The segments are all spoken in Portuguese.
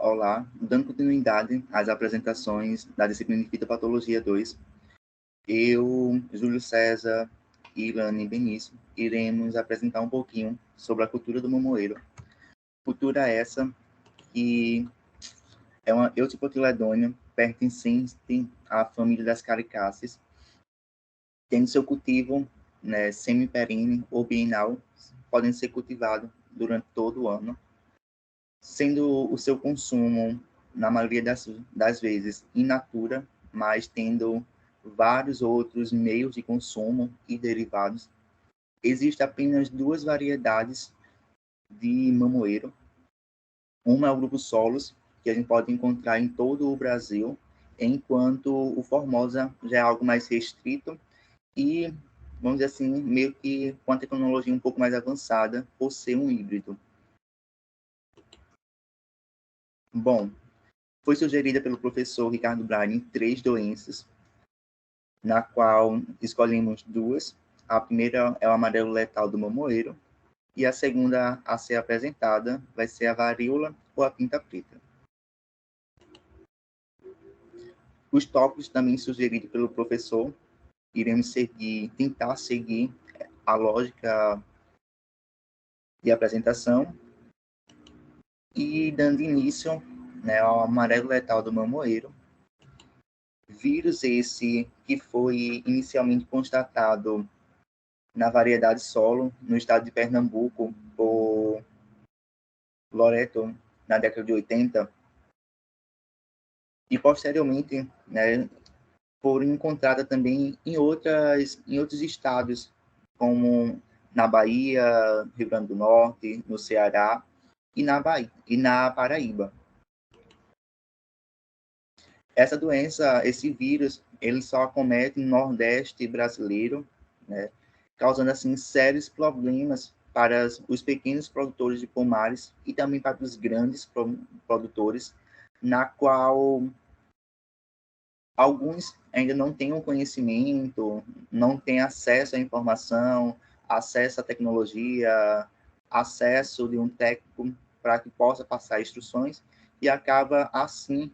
Olá, dando continuidade às apresentações da disciplina de Fitopatologia 2, eu, Júlio César e Ilane Benício iremos apresentar um pouquinho sobre a cultura do mamoeiro. Cultura essa que é uma Euthioptiledônia pertencente à família das Caricáceas, tendo seu cultivo semi-perene ou bienal, podem ser cultivados durante todo o ano, sendo o seu consumo, na maioria das vezes, in natura, mas tendo vários outros meios de consumo e derivados. Existem apenas duas variedades de mamoeiro. Uma é o grupo Solos, que a gente pode encontrar em todo o Brasil, enquanto o Formosa já é algo mais restrito e, vamos dizer assim, meio que com a tecnologia um pouco mais avançada, por ser um híbrido. Bom, foi sugerida pelo professor Ricardo Braga 3 doenças, na qual escolhemos duas. A primeira é o amarelo letal do mamoeiro, e a segunda a ser apresentada vai ser a varíola ou a pinta preta. Os tópicos também sugeridos pelo professor, iremos tentar seguir a lógica de apresentação, e dando início ao amarelo letal do mamoeiro, vírus esse que foi inicialmente constatado na variedade solo, no estado de Pernambuco, por Loreto, na década de 80, e posteriormente foram encontradas também em outros estados, como na Bahia, Rio Grande do Norte, no Ceará e na Paraíba. Essa doença, esse vírus, ele só acomete no Nordeste brasileiro, causando assim sérios problemas para os pequenos produtores de pomares e também para os grandes produtores, na qual alguns ainda não têm o conhecimento, não têm acesso à informação, acesso à tecnologia, acesso de um técnico para que possa passar instruções, e acaba assim,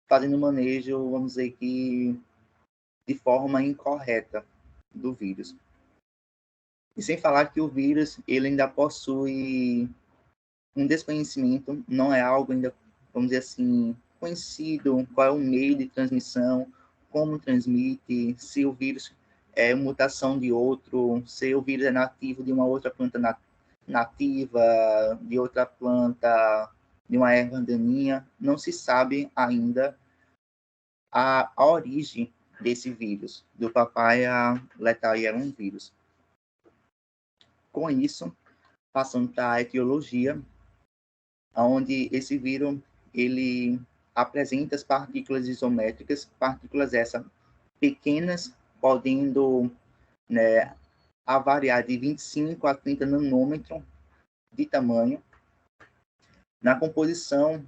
fazendo manejo, vamos dizer que de forma incorreta do vírus. E sem falar que o vírus, ele ainda possui um desconhecimento, não é algo ainda, vamos dizer assim, conhecido, qual é o meio de transmissão, como transmite, se o vírus é mutação de outro, se o vírus é nativo de uma outra planta nativa, de outra planta, de uma erva daninha, não se sabe ainda a origem desse vírus, do Papaya letaliarum vírus. Com isso, passando para a etiologia, onde esse vírus ele apresenta as partículas isométricas, partículas essas pequenas, podendo variar de 25 a 30 nanômetros de tamanho. Na composição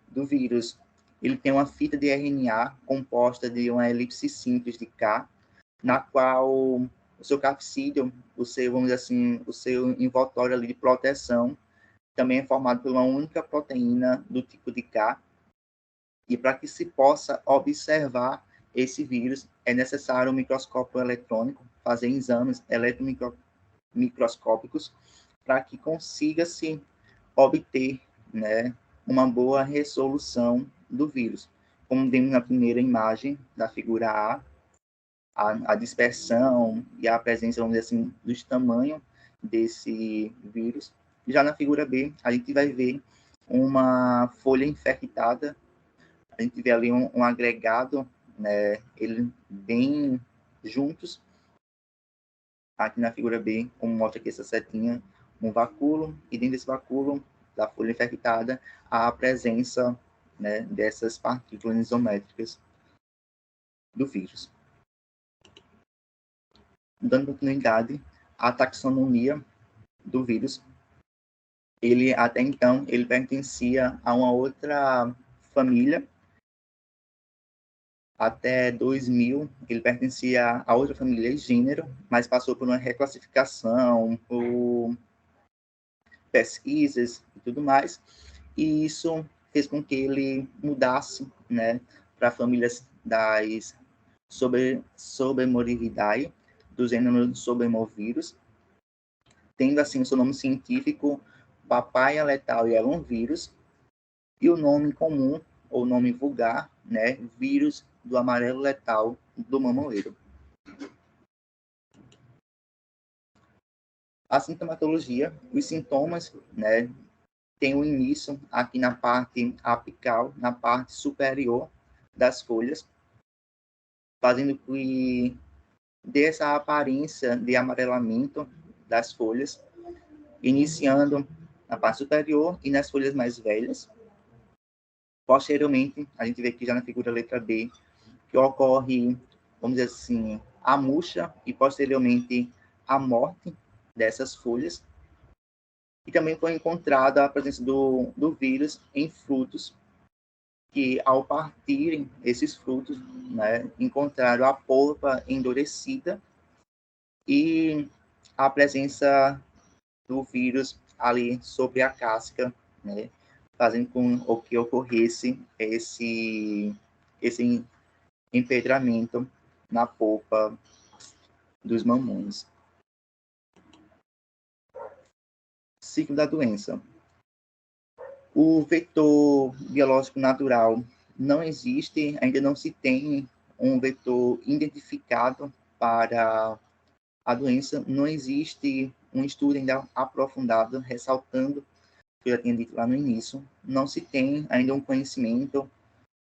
do vírus, ele tem uma fita de RNA composta de uma elipse simples de K, na qual o seu capsídeo, vamos dizer assim, o seu envoltório ali de proteção, também é formado por uma única proteína do tipo de K, e para que se possa observar esse vírus, é necessário um microscópio eletrônico, fazer exames eletromicroscópicos, para que consiga-se obter uma boa resolução do vírus. Como vimos na primeira imagem da figura a dispersão e a presença, vamos dizer assim, dos tamanhos desse vírus. Já na figura B, a gente vai ver uma folha infectada, a gente vê ali um agregado, ele bem juntos. Aqui na figura B, como mostra aqui essa setinha, um vacúolo, e dentro desse vacúolo da folha infectada, há a presença dessas partículas isométricas do vírus. Dando continuidade à taxonomia do vírus, ele até então ele pertencia a uma outra família. Até 2000 ele pertencia a outra família e gênero, mas passou por uma reclassificação, por pesquisas e tudo mais, e isso fez com que ele mudasse, né, para famílias das Sobremoridae, do gênero Sobremovírus, tendo assim o seu nome científico Papaya letal yellow vírus, e o nome comum, ou nome vulgar, né, vírus do amarelo letal do mamoeiro. A sintomatologia, os sintomas, né, tem o início aqui na parte apical, na parte superior das folhas, fazendo que dê essa aparência de amarelamento das folhas, iniciando na parte superior e nas folhas mais velhas. Posteriormente, a gente vê aqui já na figura letra B, que ocorre, vamos dizer assim, a murcha e posteriormente a morte dessas folhas. E também foi encontrada a presença do vírus em frutos, que ao partirem esses frutos, né, encontraram a polpa endurecida e a presença do vírus ali sobre a casca, né, fazendo com que ocorresse esse empedramento na polpa dos mamões. Ciclo da doença. O vetor biológico natural não existe, ainda não se tem um vetor identificado para a doença, não existe um estudo ainda aprofundado, ressaltando, que eu já tinha dito lá no início, não se tem ainda um conhecimento,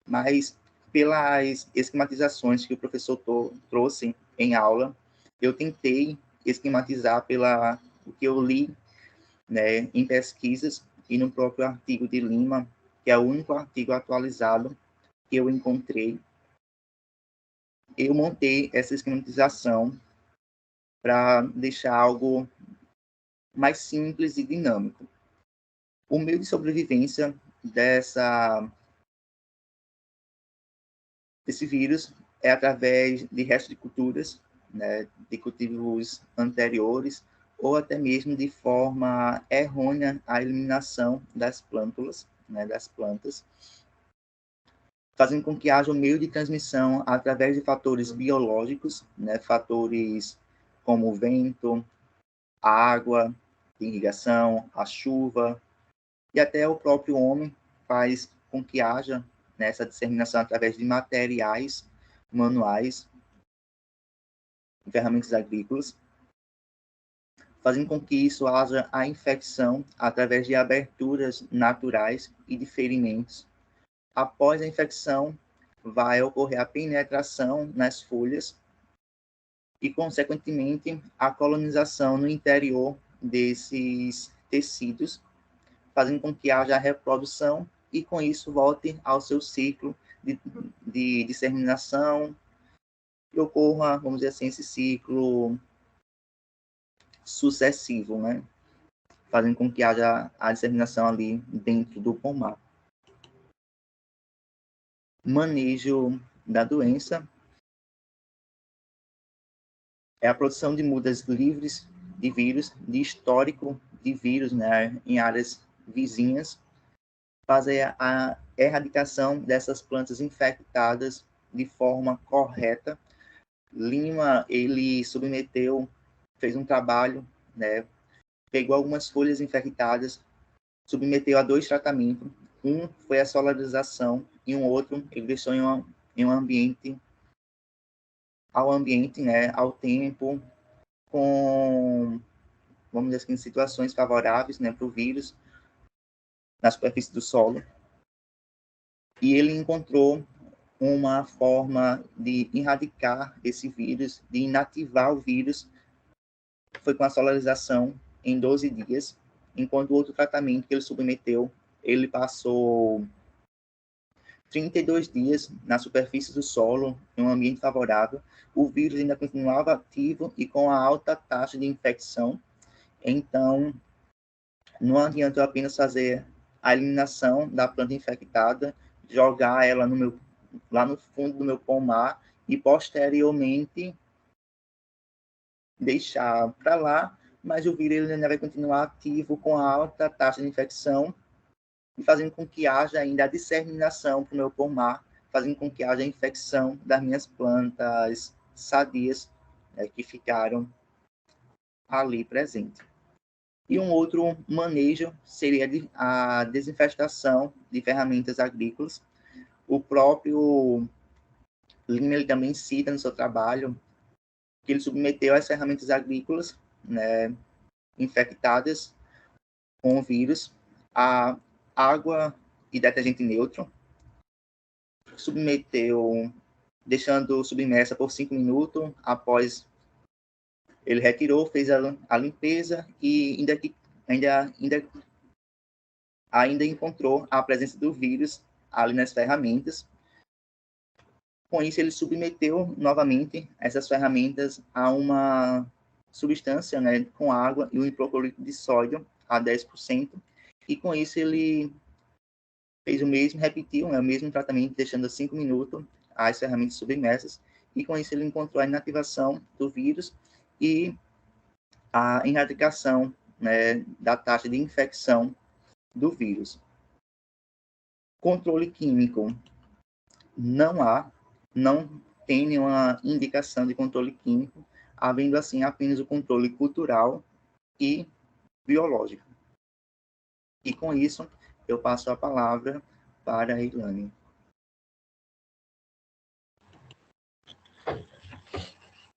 mas pelas esquematizações que o professor trouxe em aula, eu tentei esquematizar o que eu li, né, em pesquisas e no próprio artigo de Lima, que é o único artigo atualizado que eu encontrei. Eu montei essa esquematização para deixar algo mais simples e dinâmico. O meio de sobrevivência desse vírus é através de restos de culturas, né, de cultivos anteriores, ou até mesmo de forma errônea a eliminação das plântulas, né, das plantas, fazendo com que haja um meio de transmissão através de fatores biológicos, né, fatores como o vento, a água, a irrigação, a chuva, e até o próprio homem faz com que haja essa disseminação através de materiais manuais, ferramentas agrícolas, fazendo com que isso haja a infecção através de aberturas naturais e de ferimentos. Após a infecção, vai ocorrer a penetração nas folhas e, consequentemente, a colonização no interior desses tecidos, fazendo com que haja a reprodução e, com isso, volte ao seu ciclo de disseminação e ocorra, vamos dizer assim, esse ciclo sucessivo, né? Fazendo com que haja a disseminação ali dentro do pomar. Manejo da doença é a produção de mudas livres de vírus, de histórico de vírus, né, em áreas vizinhas, fazer a erradicação dessas plantas infectadas de forma correta. Lima, ele fez um trabalho, né, pegou algumas folhas infectadas, submeteu a 2 tratamentos. Um foi a solarização e um outro ele deixou em um ambiente, né, ao tempo, com, vamos dizer assim, situações favoráveis, né, para o vírus na superfície do solo. E ele encontrou uma forma de erradicar esse vírus, de inativar o vírus, foi com a solarização em 12 dias, enquanto o outro tratamento que ele submeteu, ele passou 32 dias na superfície do solo, em um ambiente favorável. O vírus ainda continuava ativo e com a alta taxa de infecção. Então, não adianta eu apenas fazer a eliminação da planta infectada, jogar ela lá no fundo do meu pomar e, posteriormente, deixar para lá, mas o vírus ele ainda vai continuar ativo com alta taxa de infecção e fazendo com que haja ainda a disseminação para o meu pomar, fazendo com que haja a infecção das minhas plantas sadias que ficaram ali presentes. E um outro manejo seria a desinfestação de ferramentas agrícolas. O próprio Lima ele também cita no seu trabalho que ele submeteu as ferramentas agrícolas, né, infectadas com o vírus a água e detergente neutro, submeteu, deixando submersa por 5 minutos, após ele retirou, fez a limpeza e ainda encontrou a presença do vírus ali nas ferramentas. Com isso, ele submeteu novamente essas ferramentas a uma substância, né, com água e o hipoclorito de sódio a 10%, e com isso ele fez o mesmo, repetiu, né, o mesmo tratamento, deixando 5 minutos as ferramentas submersas, e com isso ele encontrou a inativação do vírus e a erradicação, né, da taxa de infecção do vírus. Controle químico. Não tem nenhuma indicação de controle químico, havendo assim apenas o controle cultural e biológico. E com isso, eu passo a palavra para a Ilane.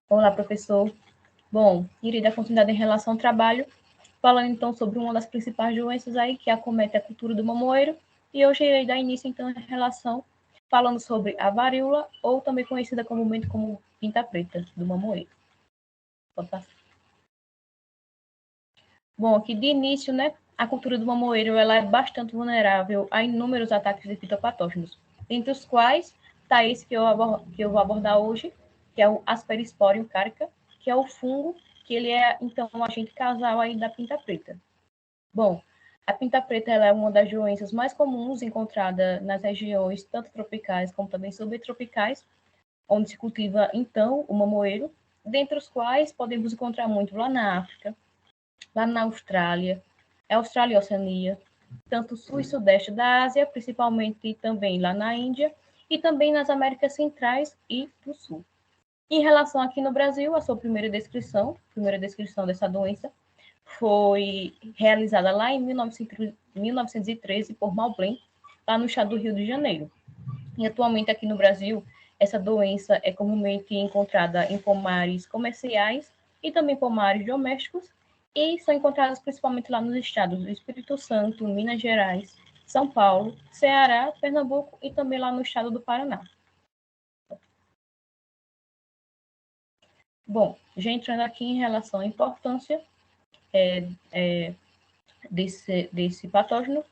Olá, professor. Bom, irei dar continuidade em relação ao trabalho, falando então sobre uma das principais doenças aí que acomete a cultura do mamoeiro, e hoje irei dar início então em relação, falando sobre a varíola, ou também conhecida comumente como pinta preta do mamoeiro. Pode passar. Bom, aqui de início, né, a cultura do mamoeiro ela é bastante vulnerável a inúmeros ataques de fitopatógenos, entre os quais está esse que eu vou abordar hoje, que é o Aspergillus carica, que é o fungo, que ele é, então, um agente causal aí da pinta preta. Bom, a pinta preta ela é uma das doenças mais comuns encontrada nas regiões tanto tropicais como também subtropicais, onde se cultiva, então, o mamoeiro, dentre os quais podemos encontrar muito lá na África, lá na Austrália, Austrália e Oceania, tanto sul e sudeste da Ásia, principalmente também lá na Índia, e também nas Américas Centrais e do Sul. Em relação aqui no Brasil, a sua primeira descrição dessa doença foi realizada lá em 1913 por Maudsley, lá no estado do Rio de Janeiro. E atualmente aqui no Brasil, essa doença é comumente encontrada em pomares comerciais e também pomares domésticos, e são encontradas principalmente lá nos estados do Espírito Santo, Minas Gerais, São Paulo, Ceará, Pernambuco e também lá no estado do Paraná. Bom, já entrando aqui em relação à importância desse patógeno,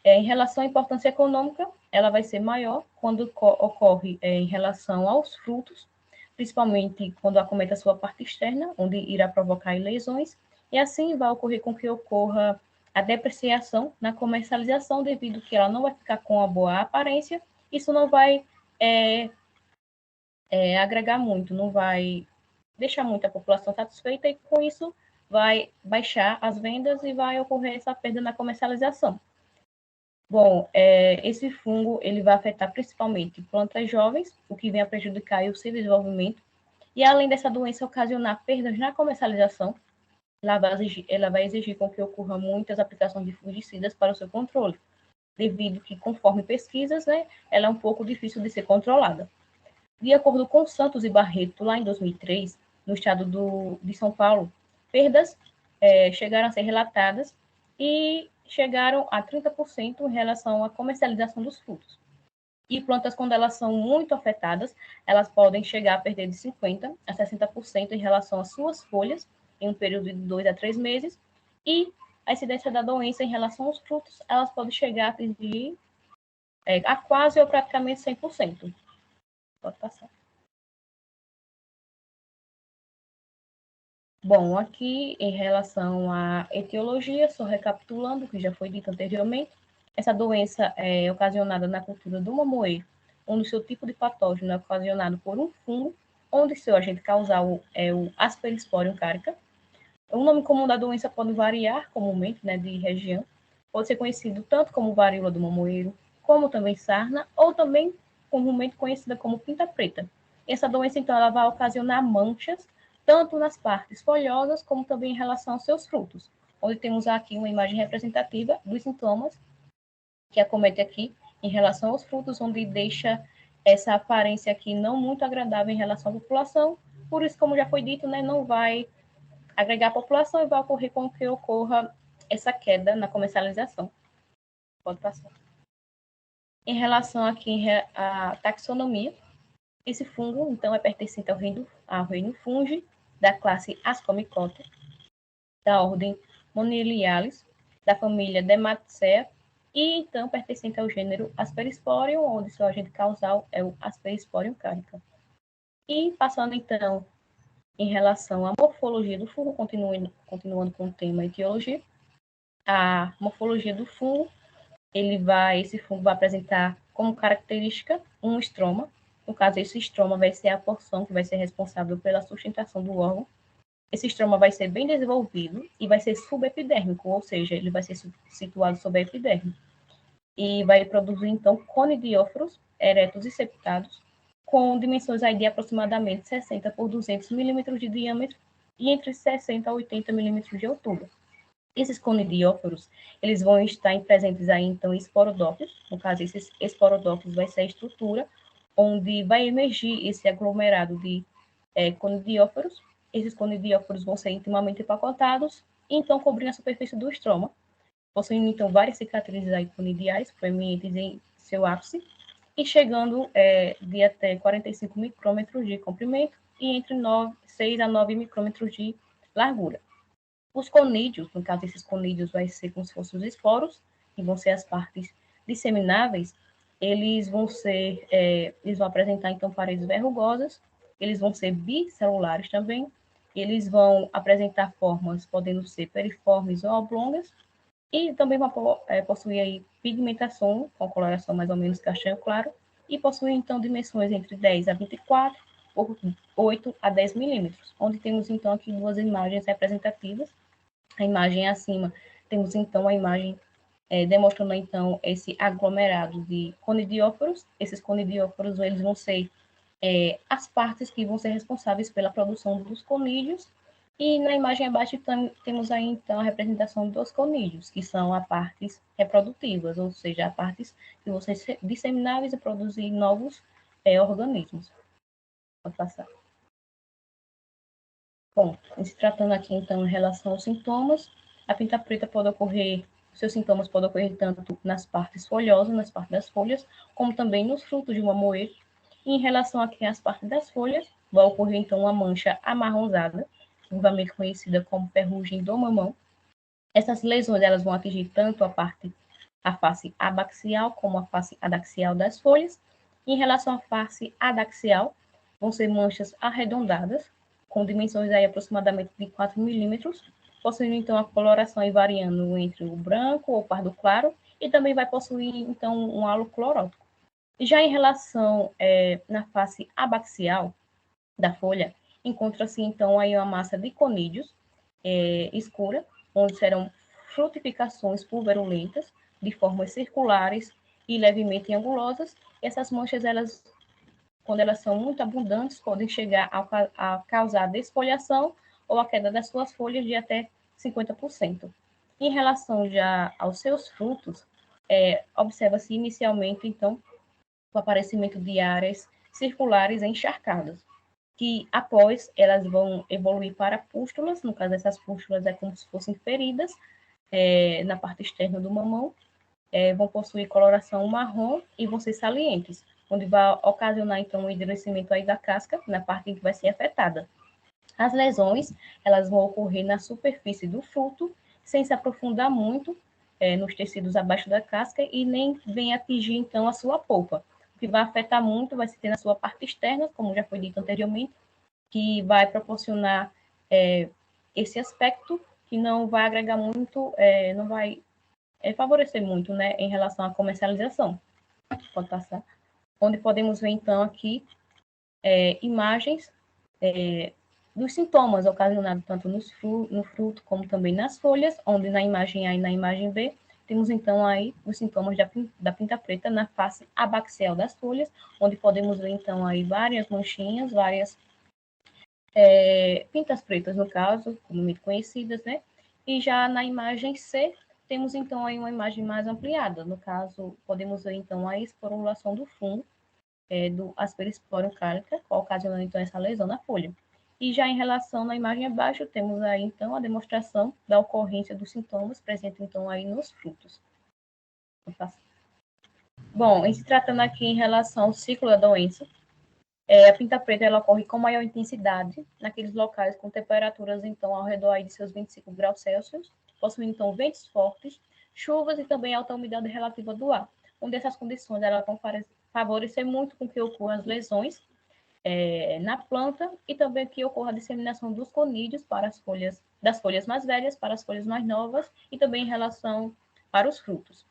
em relação à importância econômica, ela vai ser maior quando ocorre em relação aos frutos, principalmente quando acomete a sua parte externa, onde irá provocar lesões, e assim vai ocorrer com que ocorra a depreciação na comercialização, devido que ela não vai ficar com a boa aparência, isso não vai agregar muito, não vai deixar muito a população satisfeita, e com isso vai baixar as vendas e vai ocorrer essa perda na comercialização. Bom, esse fungo ele vai afetar principalmente plantas jovens, o que vem a prejudicar o seu desenvolvimento, e além dessa doença ocasionar perdas na comercialização, ela vai exigir com que ocorra muitas aplicações de fungicidas para o seu controle, devido que, conforme pesquisas, né, ela é um pouco difícil de ser controlada. De acordo com Santos e Barreto, lá em 2003, no estado de São Paulo, perdas chegaram a ser relatadas e chegaram a 30% em relação à comercialização dos frutos. E plantas, quando elas são muito afetadas, elas podem chegar a perder de 50% a 60% em relação às suas folhas, em um período de 2 a 3 meses, e a incidência da doença em relação aos frutos, elas podem chegar a atingir a quase ou praticamente 100%. Pode passar. Bom, aqui em relação à etiologia, só recapitulando o que já foi dito anteriormente, essa doença é ocasionada na cultura do mamoeiro, onde seu tipo de patógeno é ocasionado por um fungo, onde seu agente causal é o Aspergillus carica. O nome comum da doença pode variar comumente, né, de região. Pode ser conhecido tanto como varíola do mamoeiro, como também sarna, ou também comumente conhecida como pinta preta. Essa doença, então, ela vai ocasionar manchas, tanto nas partes folhosas, como também em relação aos seus frutos. Onde temos aqui uma imagem representativa dos sintomas que acomete aqui em relação aos frutos, onde deixa essa aparência aqui não muito agradável em relação à população. Por isso, como já foi dito, né, não vai agregar a população e vai ocorrer com que ocorra essa queda na comercialização. Pode passar. Em relação aqui à taxonomia, esse fungo, então, é pertencente ao reino fungi, da classe Ascomycota, da ordem Moniliales, da família Dematiceae, e, então, pertencente ao gênero Aspergillorium, onde seu agente causal é o Aspergillorium carica. E, passando, então, em relação à morfologia do fungo, continuando com o tema etiologia, a morfologia do fungo, esse fungo vai apresentar como característica um estroma. No caso, esse estroma vai ser a porção que vai ser responsável pela sustentação do órgão. Esse estroma vai ser bem desenvolvido e vai ser subepidérmico, ou seja, ele vai ser situado sobre a epiderme. E vai produzir, então, conidíoforos eretos e septados, com dimensões aí de aproximadamente 60 por 200 milímetros de diâmetro e entre 60 a 80 milímetros de altura. Esses conidíoforos, eles vão estar presentes aí, então, em esporodófilos. No caso, esses esporodófilos vai ser a estrutura onde vai emergir esse aglomerado de conidíoforos. Esses conidíoforos vão ser intimamente empacotados e, então, cobrir a superfície do estroma, possuindo, então, várias cicatrizes aí conidiais, proeminentes em seu ápice, e chegando de até 45 micrômetros de comprimento e entre 6 a 9 micrômetros de largura. Os conídeos, no caso, esses conídeos vai ser como se fossem os esporos, que vão ser as partes dissemináveis, eles vão apresentar, então, paredes verrugosas, eles vão ser bicelulares também, eles vão apresentar formas, podendo ser periformes ou oblongas, e também vai possuir aí pigmentação, com coloração mais ou menos castanho claro, e possui, então, dimensões entre 10 a 24 por 8 a 10 milímetros, onde temos, então, aqui duas imagens representativas. A imagem acima, temos, então, a imagem demonstrando, então, esse aglomerado de conidíoforos. Esses conidíoforos, eles vão ser as partes que vão ser responsáveis pela produção dos conídeos. E na imagem abaixo temos aí, então, a representação dos conídeos, que são as partes reprodutivas, ou seja, as partes que vão ser dissemináveis e produzir novos organismos. Pode passar. Bom, se tratando aqui, então, em relação aos sintomas, a pinta preta seus sintomas podem ocorrer tanto nas partes folhosas, nas partes das folhas, como também nos frutos de uma moeira. E em relação aqui às partes das folhas, vai ocorrer, então, uma mancha amarronzada, vulgarmente conhecida como ferrugem do mamão. Essas lesões, elas vão atingir tanto a face abaxial como a face adaxial das folhas. E em relação à face adaxial, vão ser manchas arredondadas, com dimensões aí aproximadamente de 4 milímetros, possuindo, então, a coloração aí variando entre o branco ou pardo claro, e também vai possuir, então, um halo clorótico. Já em relação na face abaxial da folha, encontra-se, então, aí uma massa de conídeos escura, onde serão frutificações pulverulentas, de formas circulares e levemente angulosas. Essas manchas, quando elas são muito abundantes, podem chegar a causar desfolhação ou a queda das suas folhas de até 50%. Em relação já aos seus frutos, observa-se inicialmente, então, o aparecimento de áreas circulares encharcadas, que após elas vão evoluir para pústulas. No caso, essas pústulas é como se fossem feridas na parte externa do mamão, vão possuir coloração marrom e vão ser salientes, onde vai ocasionar, então, o endurecimento aí da casca, na parte que vai ser afetada. As lesões, elas vão ocorrer na superfície do fruto, sem se aprofundar muito nos tecidos abaixo da casca e nem vem atingir, então, a sua polpa. O que vai afetar muito vai ser na sua parte externa, como já foi dito anteriormente, que vai proporcionar esse aspecto que não vai agregar muito, não vai favorecer muito, né, em relação à comercialização. Pode passar. Onde podemos ver, então, aqui imagens dos sintomas ocasionados tanto no fruto como também nas folhas, onde na imagem A e na imagem B temos então aí os sintomas da pinta preta na face abaxial das folhas, onde podemos ver então aí várias manchinhas, várias pintas pretas no caso, comumente conhecidas, né? E já na imagem C temos então aí uma imagem mais ampliada, no caso podemos ver então a esporulação do fungo, do Aspergillus cálica, ocasionando então essa lesão na folha. E já em relação na imagem abaixo, temos aí então a demonstração da ocorrência dos sintomas presentes então aí nos frutos. Bom, em se tratando aqui em relação ao ciclo da doença, a pinta preta ela ocorre com maior intensidade naqueles locais com temperaturas então ao redor aí de seus 25 graus Celsius, possuindo então ventos fortes, chuvas e também alta umidade relativa do ar, onde essas condições ela vão favorecer muito com que ocorram as lesões na planta e também que ocorra a disseminação dos conídeos para as folhas, das folhas mais velhas para as folhas mais novas e também em relação para os frutos.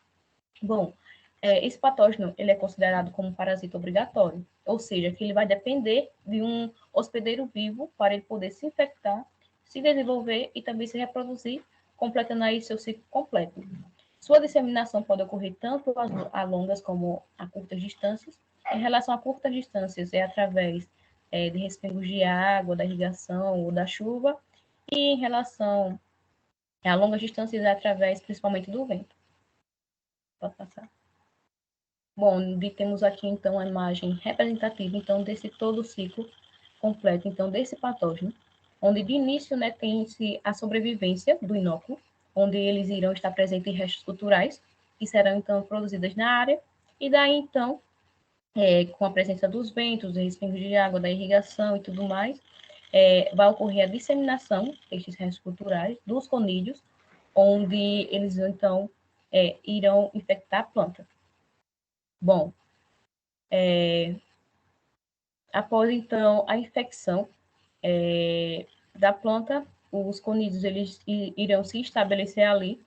Bom, esse patógeno ele é considerado como um parasita obrigatório, ou seja, que ele vai depender de um hospedeiro vivo para ele poder se infectar, se desenvolver e também se reproduzir, completando aí seu ciclo completo. Sua disseminação pode ocorrer tanto a longas como a curtas distâncias. Em relação a curtas distâncias, é através de respingos de água, da irrigação ou da chuva, e em relação a longas distâncias, é através principalmente do vento. Pode passar. Bom, temos aqui então a imagem representativa então desse todo o ciclo completo então desse patógeno, onde de início, né, tem-se a sobrevivência do inóculo, onde eles irão estar presentes em restos culturais que serão então produzidas na área, e daí então, com a presença dos ventos, dos respingos de água, da irrigação e tudo mais, vai ocorrer a disseminação destes restos culturais dos conídeos, onde eles então irão infectar a planta. Bom, após então a infecção da planta, os conídeos eles irão se estabelecer ali,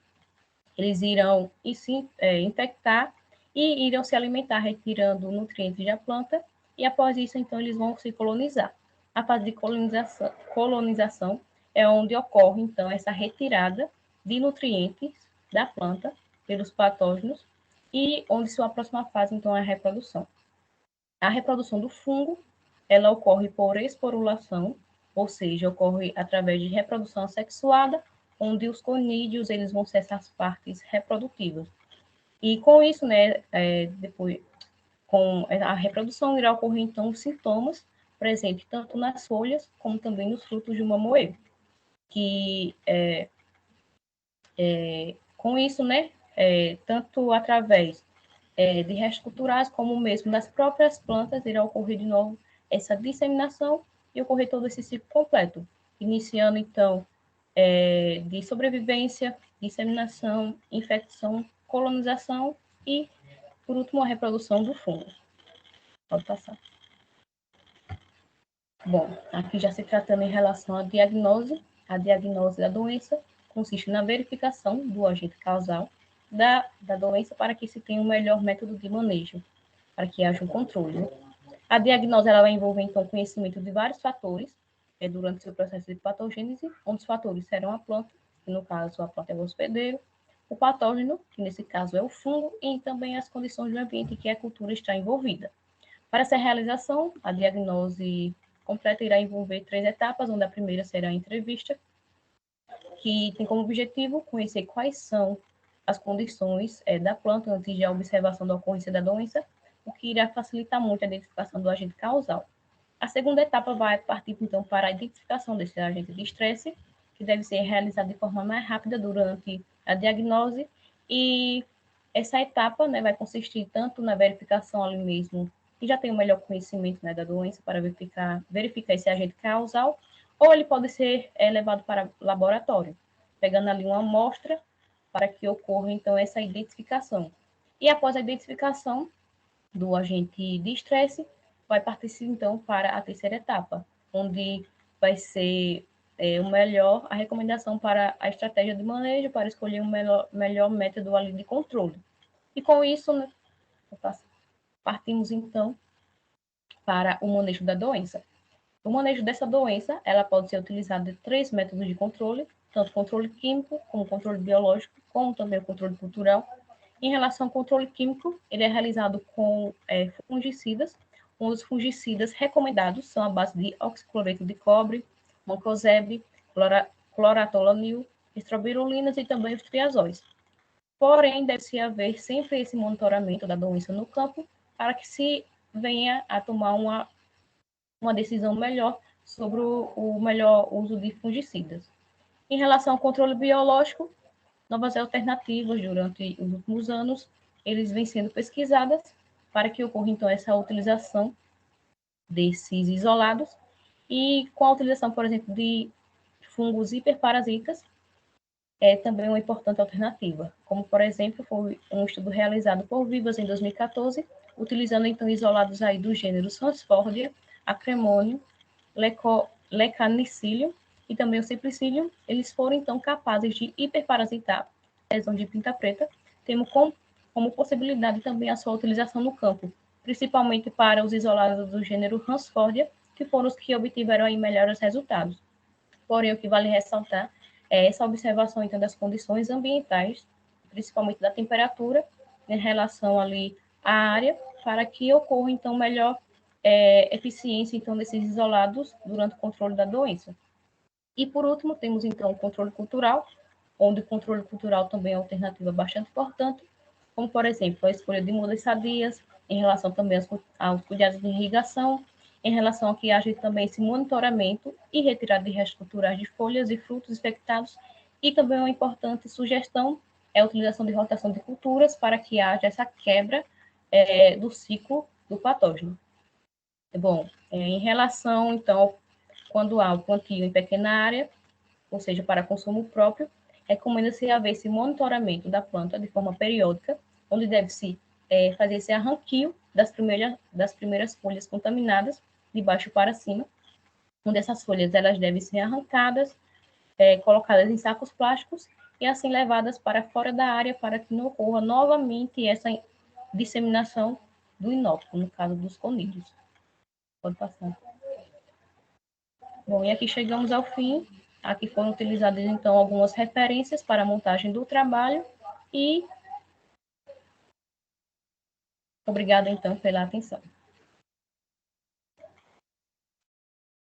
eles irão se infectar e irão se alimentar, retirando nutrientes da planta, e após isso, então, eles vão se colonizar. A fase de colonização é onde ocorre, então, essa retirada de nutrientes da planta pelos patógenos e onde sua próxima fase, então, é a reprodução. A reprodução do fungo, ela ocorre por esporulação, ou seja, ocorre através de reprodução assexuada, onde os conídeos eles vão ser essas partes reprodutivas. E com isso, né, depois, com a reprodução, irá ocorrer, então, os sintomas presentes tanto nas folhas como também nos frutos de uma moeira. Que, com isso, né, tanto através de restos culturais, como mesmo das próprias plantas, irá ocorrer de novo essa disseminação e ocorrer todo esse ciclo completo, iniciando, então, de sobrevivência, disseminação, infecção, colonização e, por último, a reprodução do fungo. Pode passar. Bom, aqui já se tratando em relação à diagnose, a diagnose da doença consiste na verificação do agente causal da doença para que se tenha um melhor método de manejo, para que haja um controle. A diagnose ela vai envolver, então, conhecimento de vários fatores durante o seu processo de patogênese, onde os fatores serão a planta, que no caso a planta é o hospedeiro, o patógeno, que nesse caso é o fungo, e também as condições do ambiente em que a cultura está envolvida. Para essa realização, a diagnose completa irá envolver 3 etapas, onde a primeira será a entrevista, que tem como objetivo conhecer quais são as condições da planta antes da observação da ocorrência da doença, o que irá facilitar muito a identificação do agente causal. A segunda etapa vai partir, então, para a identificação desse agente de estresse, que deve ser realizada de forma mais rápida durante a diagnose, e essa etapa, né, vai consistir tanto na verificação ali mesmo, que já tem o melhor conhecimento, né, da doença, para verificar esse agente causal, ou ele pode ser levado para laboratório, pegando ali uma amostra para que ocorra, então, essa identificação. E após a identificação do agente de estresse, vai partir, então, para a terceira etapa, onde vai ser a recomendação para a estratégia de manejo, para escolher um melhor método ali de controle. E com isso, né, partimos, então, para o manejo da doença. O manejo dessa doença, ela pode ser utilizada de 3 métodos de controle, tanto controle químico, como controle biológico, como também o controle cultural. Em relação ao controle químico, ele é realizado com fungicidas. Os fungicidas recomendados são a base de oxicloreto de cobre, mancozeb, cloratolanil, estrobirulinas e também os triazóis. Porém, deve-se haver sempre esse monitoramento da doença no campo para que se venha a tomar uma decisão melhor sobre o melhor uso de fungicidas. Em relação ao controle biológico, novas alternativas durante os últimos anos, eles vêm sendo pesquisadas para que ocorra, então, essa utilização desses isolados e com a utilização, por exemplo, de fungos hiperparasitas, é também uma importante alternativa, como, por exemplo, foi um estudo realizado por Vivas em 2014, utilizando, então, isolados aí dos gêneros Hansfordia, Acremonium, Lecanicilium e também o Cipricilium. Eles foram, então, capazes de hiperparasitar a lesão de pinta preta, tendo como possibilidade também a sua utilização no campo, principalmente para os isolados do gênero Hansfordia, que foram os que obtiveram aí melhores resultados. Porém, o que vale ressaltar é essa observação, então, das condições ambientais, principalmente da temperatura, em relação ali à área, para que ocorra, então, melhor eficiência, então, desses isolados durante o controle da doença. E, por último, temos, então, o controle cultural, onde o controle cultural também é uma alternativa bastante importante, como, por exemplo, a escolha de mudas sadias, em relação também aos cuidados de irrigação, em relação a que haja também esse monitoramento e retirada de restos culturais de folhas e frutos infectados, e também uma importante sugestão é a utilização de rotação de culturas para que haja essa quebra do ciclo do patógeno. Bom, em relação, então, quando há o plantio em pequena área, ou seja, para consumo próprio, recomenda-se haver esse monitoramento da planta de forma periódica, onde deve-se fazer esse arranquio das primeiras folhas contaminadas, de baixo para cima, onde essas folhas elas devem ser arrancadas, colocadas em sacos plásticos e assim levadas para fora da área para que não ocorra novamente essa disseminação do inóculo, no caso dos conídeos. Pode passar. Bom, e aqui chegamos ao fim. Aqui foram utilizadas, então, algumas referências para a montagem do trabalho e obrigada, então, pela atenção.